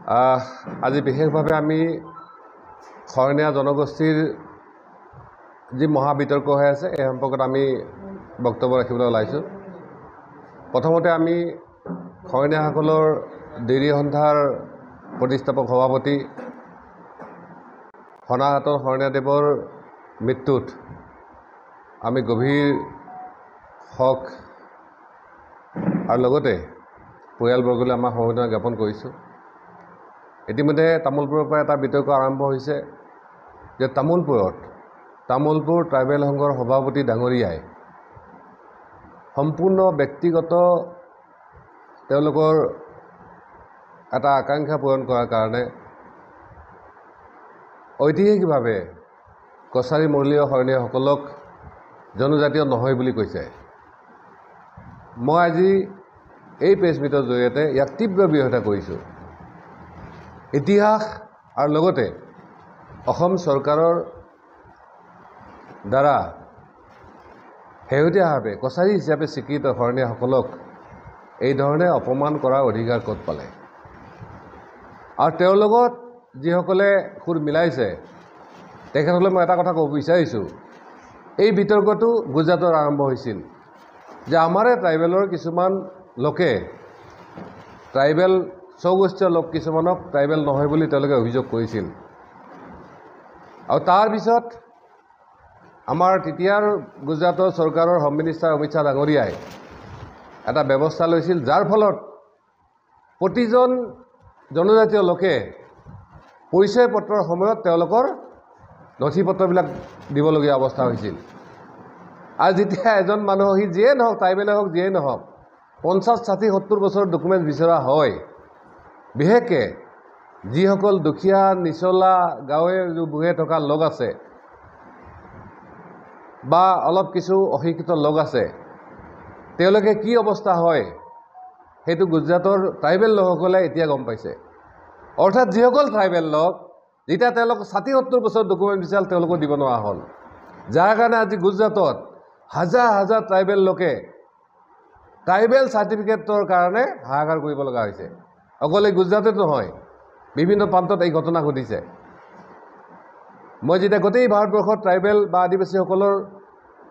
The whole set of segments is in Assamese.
আজি বিশেষভাৱে আমি শৰণীয়া জনগোষ্ঠীৰ যি মহাবিতৰ্ক হৈ আছে এই সম্পৰ্কত আমি বক্তব্য ৰাখিবলৈ ওলাইছোঁ। প্ৰথমতে আমি শৰণীয়াসকলৰ দেউৰী সন্থাৰ প্ৰতিষ্ঠাপক সভাপতি সনাতন শৰণীয়াদেৱৰ মৃত্যুত আমি গভীৰ শোক আৰু লগতে পৰিয়ালবৰ্গলৈ আমাৰ সমবেদনা জ্ঞাপন কৰিছোঁ। ইতিমধ্যে তামোলপুৰৰ পৰা এটা বিতৰ্ক আৰম্ভ হৈছে যে তামোলপুৰ ট্ৰাইবেল সংঘৰ সভাপতি ডাঙৰীয়াই সম্পূৰ্ণ ব্যক্তিগত তেওঁলোকৰ এটা আকাংক্ষা পূৰণ কৰাৰ কাৰণে ঐতিহাসিকভাৱে কছাৰী মূলীয় শৰণীয়াসকলক জনজাতীয় নহয় বুলি কৈছে। মই আজি এই প্ৰেছ মিটৰ জৰিয়তে ইয়াক তীব্ৰ বিৰোধিতা কৰিছোঁ। ইতিহাস আৰু লগতে অসম চৰকাৰৰ দ্বাৰা শেহতীয়াভাৱে কছাৰী হিচাপে স্বীকৃত শৰণীয়াসকলক এই ধৰণে অপমান কৰাৰ অধিকাৰ ক'ত পালে? আৰু তেওঁৰ লগত যিসকলে সুৰ মিলাইছে তেখেতসকলে মই এটা কথা ক'ব বিচাৰিছোঁ, এই বিতৰ্কটো গুজৰাটত আৰম্ভ হৈছিল যে আমাৰে ট্ৰাইবেলৰ কিছুমান লোকে ট্ৰাইবেল স্বগোষ্ঠীয় লোক কিছুমানক ট্ৰাইবেল নহয় বুলি তেওঁলোকে অভিযোগ কৰিছিল। আৰু তাৰপিছত আমাৰ তেতিয়াৰ গুজৰাটৰ চৰকাৰৰ হোম মিনিষ্টাৰ অমিত শ্বাহ ডাঙৰীয়াই এটা ব্যৱস্থা লৈছিল, যাৰ ফলত প্ৰতিজন জনজাতীয় লোকে পৰিচয় পত্ৰৰ সময়ত তেওঁলোকৰ নথি পত্ৰবিলাক দিবলগীয়া অৱস্থা হৈছিল। আৰু যেতিয়া এজন মানুহ সি যিয়ে নহওক, ট্ৰাইবেলে হওক যিয়ে নহওক, 50, 60, 70 বছৰৰ ডকুমেণ্ট বিচৰা হয়, বিশেষকৈ যিসকল দুখীয়া নিচলা গাঁৱে বুঢ়ে থকা লোক আছে বা অলপ কিছু অশিক্ষিত লোক আছে, তেওঁলোকে কি অৱস্থা হয় সেইটো গুজৰাটৰ ট্ৰাইবেল লোকসকলে এতিয়া গম পাইছে। অৰ্থাৎ যিসকল ট্ৰাইবেল লোক যেতিয়া তেওঁলোক 60-70 বছৰ ডকুমেণ্ট বিচাৰিল তেওঁলোকক দিব নোৱাৰা হ'ল, যাৰ কাৰণে আজি গুজৰাটত হাজাৰ হাজাৰ ট্ৰাইবেল লোকে ট্ৰাইবেল চাৰ্টিফিকেটৰ কাৰণে হাহাকাৰ কৰিব লগা হৈছে। অকল এই গুজৰাটত নহয়, বিভিন্ন প্ৰান্তত এই ঘটনা ঘটিছে। মই যেতিয়া গোটেই ভাৰতবৰ্ষত ট্ৰাইবেল বা আদিবাসীসকলৰ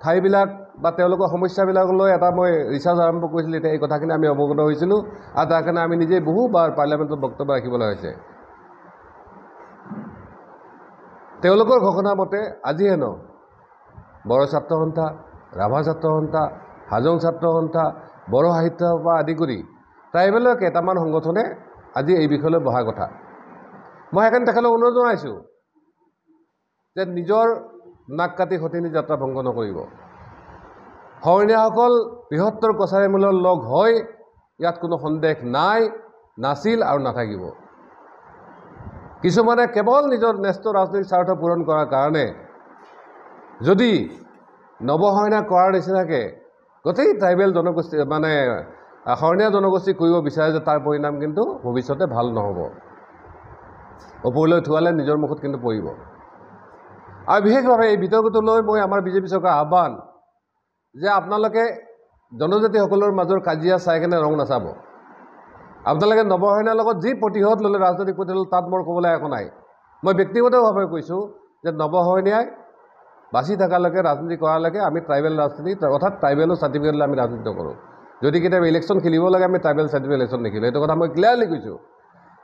ঠাইবিলাক বা তেওঁলোকৰ সমস্যাবিলাকলৈ এটা মই ৰিচাৰ্চ আৰম্ভ কৰিছিলোঁ, এতিয়া এই কথাখিনি আমি অৱগত হৈছিলোঁ আৰু তাৰ কাৰণে আমি নিজেই বহুবাৰ পাৰ্লিয়ামেণ্টত বক্তব্য ৰাখিবলৈ হৈছে। তেওঁলোকৰ ঘোষণা মতে আজিহে ন বড়ো ছাত্ৰ সন্থা, ৰাভা ছাত্ৰ সন্থা, হাজং ছাত্ৰ সন্থা, বড়ো সাহিত্য সভা আদি কৰি ট্ৰাইবেলৰ কেইটামান সংগঠনে আজি এই বিষয়লৈ বহা কথা। মই সেইকাৰণে তেখেতক অনুৰোধ জনাইছোঁ যে নিজৰ নাক কাটি সতিনী যাত্ৰা ভংগ নকৰিব। শৰণীয়াসকল বৃহত্তৰ কছাৰী মূলৰ লগ হয়, ইয়াত কোনো সন্দেহ নাই, নাছিল আৰু নাথাকিব। কিছুমানে কেৱল নিজৰ ন্যস্ত ৰাজনৈতিক স্বাৰ্থ পূৰণ কৰাৰ কাৰণে যদি নৱশৰণীয়া কৰাৰ নিচিনাকৈ গোটেই ট্ৰাইবেল জনগোষ্ঠী মানে শৰণীয়া জনগোষ্ঠী কৰিব বিচাৰে যে তাৰ পৰিণাম কিন্তু ভৱিষ্যতে ভাল নহ'ব। ওপৰলৈ উঠুৱালে নিজৰ মুখত কিন্তু পৰিব। আৰু বিশেষভাৱে এই বিতৰ্কটো লৈ মই আমাৰ বিজেপি চৰকাৰৰ আহ্বান যে আপোনালোকে জনজাতিসকলৰ মাজৰ কাজিয়া চাই কেনে ৰং নাচাব। আপোনালোকে নৱশৰণীয়াৰ লগত যি প্ৰতিশোধ ল'লে, ৰাজনৈতিক প্ৰতিশোধ, তাত মোৰ ক'বলৈ একো নাই। মই ব্যক্তিগতভাৱে কৈছোঁ যে নৱশৰণীয়াই বাচি থকালৈকে, ৰাজনীতি কৰালৈকে আমি ট্ৰাইবেল ৰাজনীতি অৰ্থাৎ ট্ৰাইবেলৰ চাৰ্টিফিকেট লৈ আমি ৰাজনীতি নকৰোঁ। যদি কেতিয়াবা ইলেকশ্যন খেলিব লাগে আমি ট্ৰাইবেল চাৰ্টিফিকেট ইলেকশ্যন নেখেলোঁ, এইটো কথা মই ক্লিয়াৰলি কৈছোঁ।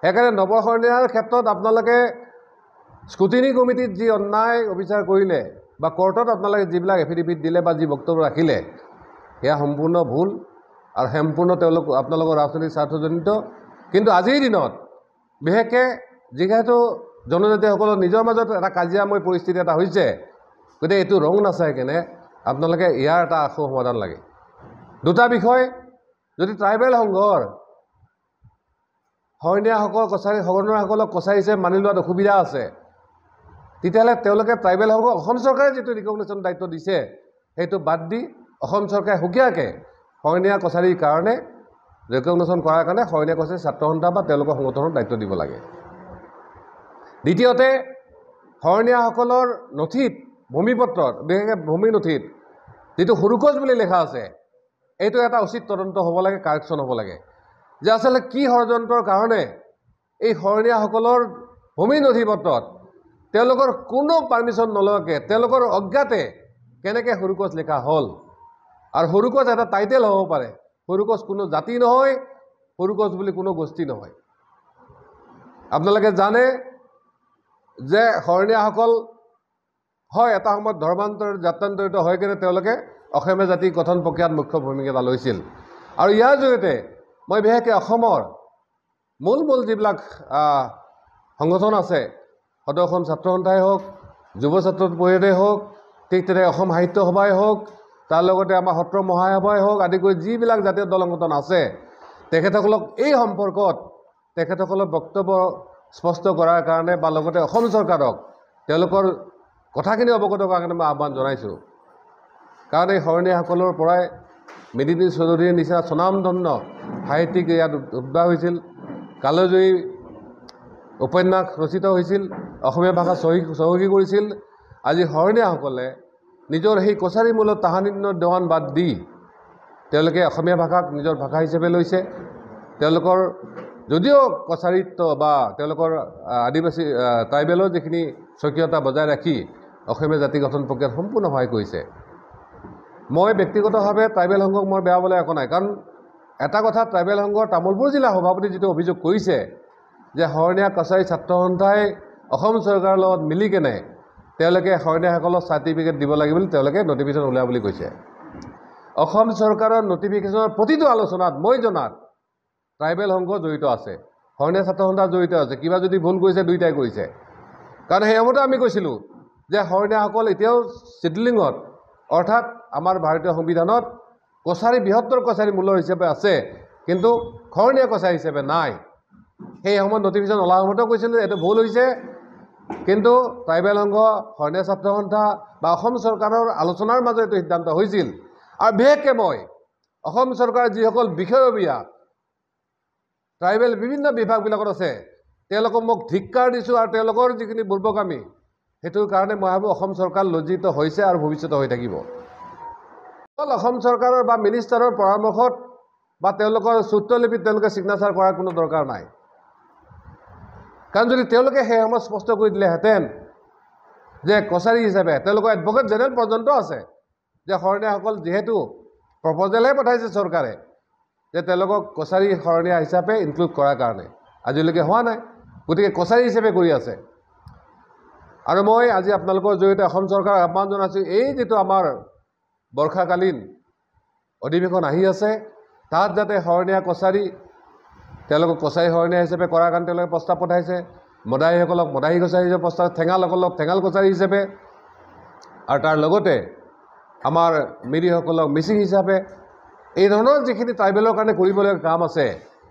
সেইকাৰণে নৱশৰণীয়াৰ ক্ষেত্ৰত আপোনালোকে স্ক্ৰুটিনি কমিটিত যি অন্যায় অবিচাৰ কৰিলে বা কোৰ্টত আপোনালোকে যিবিলাক এফিডেভিট দিলে বা যি বক্তব্য ৰাখিলে, সেয়া সম্পূৰ্ণ ভুল আৰু সম্পূৰ্ণ আপোনালোকৰ ৰাজনৈতিক স্বাৰ্থজনিত। কিন্তু আজিৰ দিনত বিশেষকৈ যিহেতু জনজাতিসকলৰ নিজৰ মাজত এটা কাজিয়াময় পৰিস্থিতি এটা হৈছে, গতিকে এইটো ৰং নাচাই কেনে আপোনালোকে ইয়াৰ এটা আশু সমাধান লাগে। দুটা বিষয়, যদি ট্ৰাইবেল সংঘৰ শৰণীয়াসকল শৰণীয়াসকলক কছাৰী হিচাপে মানি লোৱাত অসুবিধা আছে, তেতিয়াহ'লে তেওঁলোকে ট্ৰাইবেল সংঘ অসম চৰকাৰে যিটো ৰিকগনিশ্যন দায়িত্ব দিছে সেইটো বাদ দি অসম চৰকাৰে সুকীয়াকৈ শৰণীয়া কছাৰীৰ কাৰণে ৰিকগনিশ্যন কৰাৰ কাৰণে শৰণীয়া কছাৰী ছাত্ৰ সন্থা বা তেওঁলোকৰ সংগঠনৰ দায়িত্ব দিব লাগে। দ্বিতীয়তে, শৰণীয়াসকলৰ নথিত, ভূমিপত্ৰত, বিশেষকৈ ভূমি নথিত যিটো সৰুকোচ বুলি লিখা আছে, এইটো এটা উচিত তদন্ত হ'ব লাগে, কাৰেকশ্যন হ'ব লাগে যে আচলতে কি ষড়যন্ত্ৰৰ কাৰণে এই শৰণীয়াসকলৰ ভূমি নথিপত্ৰত তেওঁলোকৰ কোনো পাৰ্মিশ্যন নলৱাকৈ তেওঁলোকৰ অজ্ঞাতে কেনেকৈ সৰুকোচ লিখা হ'ল আৰু সৰুকোচ এটা টাইটেল হ'ব পাৰে সৰুকোচ কোনো জাতি নহয় সৰুকোচ বুলি কোনো গোষ্ঠী নহয় আপোনালোকে জানে যে শৰণীয়াসকল হয় এটা সময়ত জাত্যান্তৰিত হৈ কিনে তেওঁলোকে অসমীয়া জাতি গঠন প্ৰক্ৰিয়াত মুখ্য ভূমিকা এটা লৈছিল আৰু ইয়াৰ জৰিয়তে মই বিশেষকৈ অসমৰ মূল যিবিলাক সংগঠন আছে সদৌ অসম ছাত্ৰ সন্থাই হওক যুৱ ছাত্ৰ পৰিষদে হওক ঠিক তেনেকৈ অসম সাহিত্য সভাই হওক তাৰ লগতে আমাৰ সত্ৰ মহাসভাই হওক আদি কৰি যিবিলাক জাতীয় দল সংগঠন আছে তেখেতসকলক এই সম্পৰ্কত তেখেতসকলৰ বক্তব্য স্পষ্ট কৰাৰ কাৰণে বা লগতে অসম চৰকাৰক তেওঁলোকৰ কথাখিনি অৱগত কৰাৰ কাৰণে মই আহ্বান জনাইছোঁ কাৰণ এই শৰণীয়াসকলৰ পৰাই মেদিনী চৌধুৰীৰ নিচিনা স্বনামধন্য সাহিত্যিক ইয়াত উদ্ভাৱ হৈছিল কালজয়ী উপন্যাস ৰচিত হৈছিল অসমীয়া ভাষা চহকী কৰিছিল আজি শৰণীয়াসকলে নিজৰ সেই কছাৰী মূলত তাহানিৰ দেৱান বাদ দি তেওঁলোকে অসমীয়া ভাষাক নিজৰ ভাষা হিচাপে লৈছে তেওঁলোকৰ যদিও কছাৰীত্ব বা তেওঁলোকৰ আদিবাসী ট্ৰাইবেলৰ যিখিনি স্বকীয়তা বজাই ৰাখি অসমীয়া জাতি গঠন প্ৰক্ৰিয়াত সম্পূৰ্ণ সহায় কৰিছে মই ব্যক্তিগতভাৱে ট্ৰাইবেল সংঘক মই বেয়া বলে একো নাই কাৰণ এটা কথা ট্ৰাইবেল সংঘৰ তামোলপুৰ জিলা সভাপতি যিটো অভিযোগ কৰিছে যে শৰণীয়া কছাৰী ছাত্ৰ সন্থাই অসম চৰকাৰৰ লগত মিলি কেনে তেওঁলোকে শৰণীয়াসকলক চাৰ্টিফিকেট দিব লাগে বুলি তেওঁলোকে নটিফিকেশ্যন উলিওৱা বুলি কৈছে অসম চৰকাৰৰ নটিফিকেশ্যনৰ প্ৰতিটো আলোচনাত মই জনাত ট্ৰাইবেল সংঘ জড়িত আছে শৰণীয়া ছাত্ৰ সন্থা জড়িত আছে কিবা যদি ভুল কৰিছে দুইটাই কৰিছে কাৰণ সেই সময়তে আমি কৈছিলোঁ যে শৰণীয়াসকল এতিয়াও চিডলিঙত অৰ্থাৎ আমাৰ ভাৰতীয় সংবিধানত কছাৰী বৃহত্তৰ কছাৰী মূলৰ হিচাপে আছে কিন্তু শৰণীয়া কছাৰী হিচাপে নাই সেই সময়ত নটিফিকেশ্যন ওলোৱা সময়তেও কৈছিলোঁ যে এইটো ভুল হৈছে কিন্তু ট্ৰাইবেল সংঘ শৰণীয়া ছাত্ৰ সন্থা বা অসম চৰকাৰৰ আলোচনাৰ মাজত এইটো সিদ্ধান্ত হৈছিল আৰু বিশেষকৈ মই অসম চৰকাৰৰ যিসকল বিষয়ববীয়া ট্ৰাইবেল বিভিন্ন বিভাগবিলাকত আছে তেওঁলোকক মোক ধিক্কাৰ দিছোঁ আৰু তেওঁলোকৰ যিখিনি বুৰ্বকামী সেইটোৰ কাৰণে মই ভাবোঁ অসম চৰকাৰ লজ্জিত হৈছে আৰু ভৱিষ্যতে হৈ থাকিব অকল অসম চৰকাৰৰ বা মিনিষ্টাৰৰ পৰামৰ্শত বা তেওঁলোকৰ সূত্ৰলিপিত তেওঁলোকে ছিগনেচাৰ কৰাৰ কোনো দৰকাৰ নাই কাৰণ যদি তেওঁলোকে সেই সময়ত স্পষ্ট কৰি দিলেহেঁতেন যে কছাৰী হিচাপে তেওঁলোকৰ এডভকেট জেনেৰেল পৰ্যন্ত আছে যে শৰণীয়াসকল যিহেতু প্ৰপ'জেলহে পঠাইছে চৰকাৰে যে তেওঁলোকক কছাৰী শৰণীয়া হিচাপে ইনক্লুড কৰাৰ কাৰণে আজিলৈকে হোৱা নাই গতিকে কছাৰী হিচাপে কৰি আছে আৰু মই আজি আপোনালোকৰ জৰিয়তে অসম চৰকাৰক আহ্বান জনাইছোঁ এই যিটো আমাৰ বৰ্ষাকালীন অধিৱেশন আহি আছে তাত যাতে শৰণীয়া কছাৰী তেওঁলোকক কছাৰী শৰণীয়া হিচাপে কৰাৰ কাৰণে তেওঁলোকে প্ৰস্তাৱ পঠাইছে মদাহীসকলক মদাহী কছাৰী হিচাপে প্ৰস্তাৱ ঠেঙালসকলক ঠেঙাল কছাৰী হিচাপে আৰু তাৰ লগতে আমাৰ মিৰিসকলক মিচিং হিচাপে এই ধৰণৰ যিখিনি ট্ৰাইবেলৰ কাৰণে কৰিবলগীয়া কাম আছে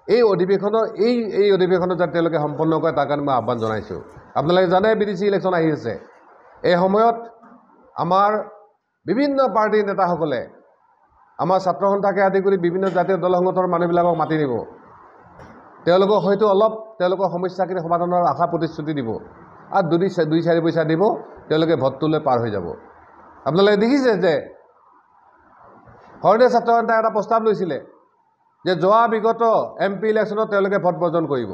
এই অধিৱেশনত যাতে তেওঁলোকে সম্পন্ন কৰে তাৰ কাৰণে মই আহ্বান জনাইছোঁ আপোনালোকে জানে BDC ইলেকশ্যন আহি আছে এই সময়ত আমাৰ বিভিন্ন পাৰ্টীৰ নেতাসকলে আমাৰ ছাত্ৰ সন্থাকে আদি কৰি বিভিন্ন জাতীয় দল সংগঠনৰ মানুহবিলাকক মাতি নিব তেওঁলোকক হয়তো অলপ তেওঁলোকৰ সমস্যাখিনি সমাধানৰ আশা প্ৰতিশ্ৰুতি দিব আৰু দুই চাৰি পইচা দিব তেওঁলোকে ভোটটোলৈ পাৰ হৈ যাব আপোনালোকে দেখিছে যে শৰণীয়া ছাত্ৰ সন্থাই এটা প্ৰস্তাৱ লৈছিলে যে যোৱা বিগত MP ইলেকশ্যনত তেওঁলোকে ভোট বৰ্জন কৰিব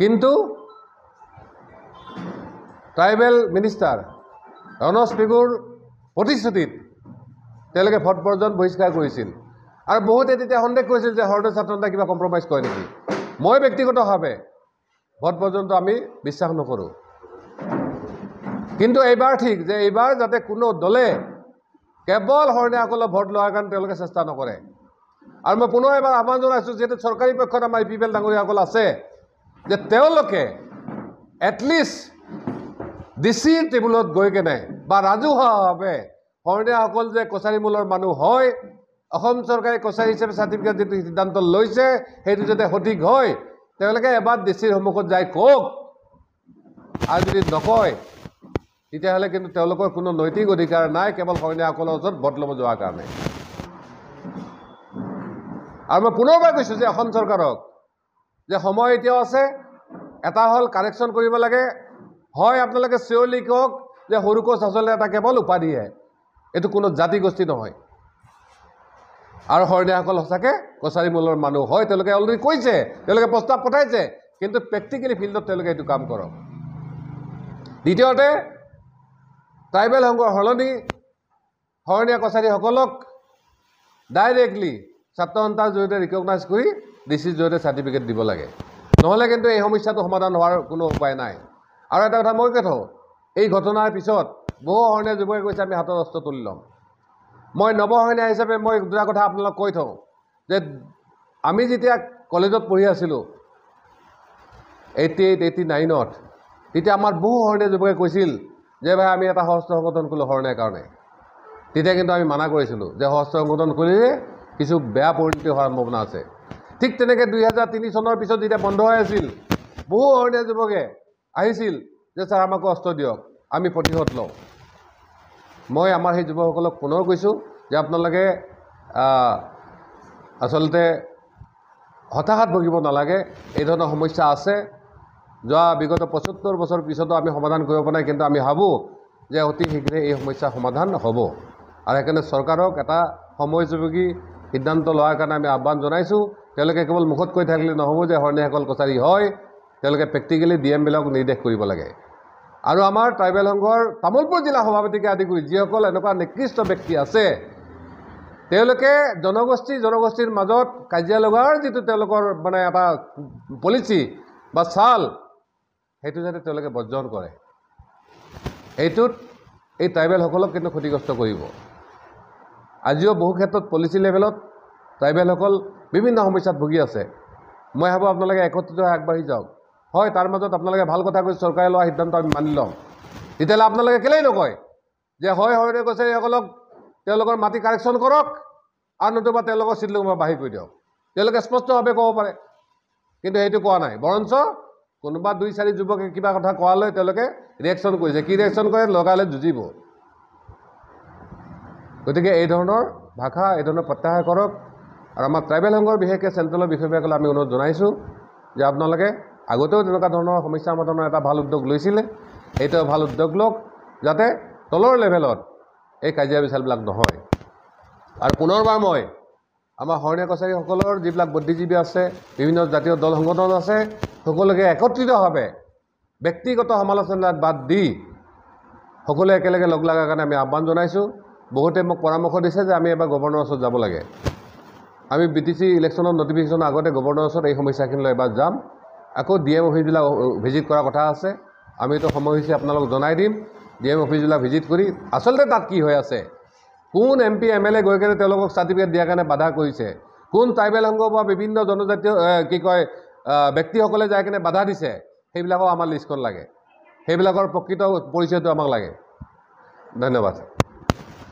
কিন্তু ট্ৰাইবেল মিনিষ্টাৰ ৰনজ পেগুৰ প্ৰতিশ্ৰুতিত তেওঁলোকে ভোট বৰ্জন বহিষ্কাৰ কৰিছিল আৰু বহুতে তেতিয়া সন্দেহ কৰিছিল যে শৰণীয়া ছাত্ৰ সন্থাই কিবা কম্প্ৰমাইজ কৰে নেকি মই ব্যক্তিগতভাৱে ভোট বৰ্জনটো আমি বিশ্বাস নকৰোঁ কিন্তু এইবাৰ ঠিক যে এইবাৰ যাতে কোনো দলে কেৱল শৰণীয়াসকলৰ ভোট লোৱাৰ কাৰণে তেওঁলোকে চেষ্টা নকৰে আৰু মই পুনৰ এবাৰ আহ্বান জনাইছোঁ যিহেতু চৰকাৰী পক্ষত আমাৰ পিপল ডাঙৰীয়াসকল আছে যে তেওঁলোকে এটলিষ্ট ডিচিৰ টেবুলত গৈ কেনে বা ৰাজহুৱাভাৱে শৰণীয়াসকল যে কছাৰী মূলৰ মানুহ হয় অসম চৰকাৰে কছাৰী হিচাপে চাৰ্টিফিকেট যিটো সিদ্ধান্ত লৈছে সেইটো যাতে সঠিক হয় তেওঁলোকে এবাৰ ডিচিৰ সন্মুখত যাই কওক আৰু যদি নকয় তেতিয়াহ'লে কিন্তু তেওঁলোকৰ কোনো নৈতিক অধিকাৰ নাই কেৱল শৰণীয়াসকলৰ ওচৰত ভোট ল'ব যোৱাৰ কাৰণে আৰু মই পুনৰবাৰ কৈছোঁ যে অসম চৰকাৰক যে সময় এতিয়াও আছে এটা হ'ল কাৰেকশ্যন কৰিব লাগে হয় আপোনালোকে চিয়ৰলি কওক যে সৰুকোচ আচলতে এটা কেৱল উপাধিহে এইটো কোনো জাতি গোষ্ঠী নহয় আৰু শৰণীয়াসকল সঁচাকৈ কছাৰী মূলৰ মানুহ হয় তেওঁলোকে অলৰেডি কৈছে তেওঁলোকে প্ৰস্তাৱ পঠাইছে কিন্তু প্ৰেক্টিকেলি ফিল্ডত তেওঁলোকে এইটো কাম কৰক দ্বিতীয়তে ট্ৰাইবেল সংঘৰ সলনি শৰণীয়া কছাৰীসকলক ডাইৰেক্টলি ছাত্ৰ সন্থাৰ জৰিয়তে ৰিকগনাইজ কৰি ডিচিৰ জৰিয়তে চাৰ্টিফিকেট দিব লাগে নহ'লে কিন্তু এই সমস্যাটো সমাধান হোৱাৰ কোনো উপায় নাই আৰু এটা কথা মই কৈ থওঁ এই ঘটনাৰ পিছত বহু শৰণীয়া যুৱকে কৈছে আমি হাতৰ অস্ত্ৰ তুলি ল'ম মই নৱশৰণীয়া হিচাপে মই দুটা কথা আপোনালোক কৈ থওঁ যে আমি যেতিয়া কলেজত পঢ়ি আছিলোঁ 88, 89ত তেতিয়া আমাৰ বহু শৰণীয়া যুৱকে কৈছিল যে ভাই আমি এটা সশস্ত্ৰ সংগঠন খোলো শৰণীয়াৰ কাৰণে তেতিয়া কিন্তু আমি মানা কৰিছিলোঁ যে সশস্ত্ৰ সংগঠন খুলিলে কিছু বেয়া পৰিণতি হোৱাৰ সম্ভাৱনা আছে ঠিক তেনেকৈ 2003 চনৰ পিছত যেতিয়া বন্ধ হৈ আছিল বহু শৰণীয়া যুৱকে আহিছিল যে ছাৰ আমাকো অস্ত্ৰ দিয়ক আমি প্ৰতিশোধ লওঁ মই আমাৰ সেই যুৱকসকলক পুনৰ কৈছোঁ যে আপোনালোকে আচলতে হতাশাত ভুগিব নালাগে এই ধৰণৰ সমস্যা আছে যোৱা বিগত 75 বছৰ পিছতো আমি সমাধান কৰিব পৰা নাই কিন্তু আমি ভাবোঁ যে অতি শীঘ্ৰে এই সমস্যাৰ সমাধান হ'ব আৰু সেইকাৰণে চৰকাৰক এটা সময়োপযোগী সিদ্ধান্ত লোৱাৰ কাৰণে আমি আহ্বান জনাইছোঁ তেওঁলোকে কেৱল মুখত কৈ থাকিলে নহ'ব যে শৰণীয়াসকল কছাৰী হয় তেওঁলোকে প্ৰেক্টিকেলি ডিএমবিলাকক নিৰ্দেশ কৰিব লাগে আৰু আমাৰ ট্ৰাইবেল সংঘৰ তামোলপুৰ জিলা সভাপতিকে আদি কৰি যিসকল এনেকুৱা নিকৃষ্ট ব্যক্তি আছে তেওঁলোকে জনগোষ্ঠীৰ মাজত কাজিয়া লগাৰ যিটো তেওঁলোকৰ মানে এটা পলিচি বা চাল সেইটো যাতে তেওঁলোকে বৰ্জন কৰে এইটোত এই ট্ৰাইবেলসকলক কিন্তু ক্ষতিগ্ৰস্ত কৰিব আজিও বহু ক্ষেত্ৰত পলিচি লেভেলত ট্ৰাইবেলসকল বিভিন্ন সমস্যাত ভুগি আছে মই ভাবোঁ আপোনালোকে একত্ৰিত হৈ আগবাঢ়ি যাওক হয় তাৰ মাজত আপোনালোকে ভাল কথা কৈছে চৰকাৰে লোৱা সিদ্ধান্ত আমি মানি ল'ম তেতিয়াহ'লে আপোনালোকে কেলেই নকয় যে হয় শৰণীয়া কছাৰীসকলক তেওঁলোকৰ মাটি কাৰেকশ্যন কৰক আৰু নতুবা তেওঁলোকৰ চিটলুঙৰ বাঢ়ি কৰি দিয়ক তেওঁলোকে স্পষ্টভাৱে ক'ব পাৰে কিন্তু সেইটো কোৱা নাই বৰঞ্চ কোনোবা 2-4 যুৱকে কিবা কথা কোৱালৈ তেওঁলোকে ৰিয়েকশ্যন কৰিছে কি ৰিয়েকশ্যন কৰে লগালে যুঁজিব গতিকে এই ধৰণৰ ভাষা এই ধৰণৰ প্ৰত্যাহাৰ কৰক আৰু আমাৰ ট্ৰাইবেল সংঘৰ বিশেষকৈ চেণ্ট্ৰেলৰ বিষয়সকলে আমি অনুৰোধ জনাইছোঁ যে আপোনালোকে আগতেও তেনেকুৱা ধৰণৰ সমস্যা সমাধানৰ এটা ভাল উদ্যোগ লৈছিলে এইটো ভাল উদ্যোগ লওক যাতে তলৰ লেভেলত এই কাজিয়া বিচাৰবিলাক নহয় আৰু পুনৰবাৰ মই আমাৰ শৰণীয়া কছাৰীসকলৰ যিবিলাক বুদ্ধিজীৱী আছে বিভিন্ন জাতীয় দল সংগঠন আছে সকলোকে একত্ৰিতভাৱে ব্যক্তিগত সমালোচনাত বাদ দি সকলোৱে একেলগে লগ লগাৰ কাৰণে আমি আহ্বান জনাইছোঁ বহুতে মোক পৰামৰ্শ দিছে যে আমি এবাৰ গভৰ্ণৰৰ ওচৰত যাব লাগে আমি BTC ইলেকশ্যনৰ নটিফিকেশ্যনৰ আগতে গভৰ্ণৰৰ ওচৰত এই সমস্যাখিনি লৈ এবাৰ যাম আকৌ ডিএম অফিচবিলাক ভিজিট কৰাৰ কথা আছে আমি এইটো সময়সূচী আপোনালোকক জনাই দিম ডিএম অফিচবিলাক ভিজিট কৰি আচলতে তাত কি হৈ আছে কোন MP MLA গৈ কেনে তেওঁলোকক চাৰ্টিফিকেট দিয়াৰ কাৰণে বাধা কৰিছে কোন ট্ৰাইবেল সংঘ বা বিভিন্ন জনজাতীয় কি কয় ব্যক্তিসকলে যাই কেনে বাধা দিছে সেইবিলাকো আমাৰ লিষ্টখন লাগে সেইবিলাকৰ প্ৰকৃত পৰিচয়টো আমাক লাগে ধন্যবাদ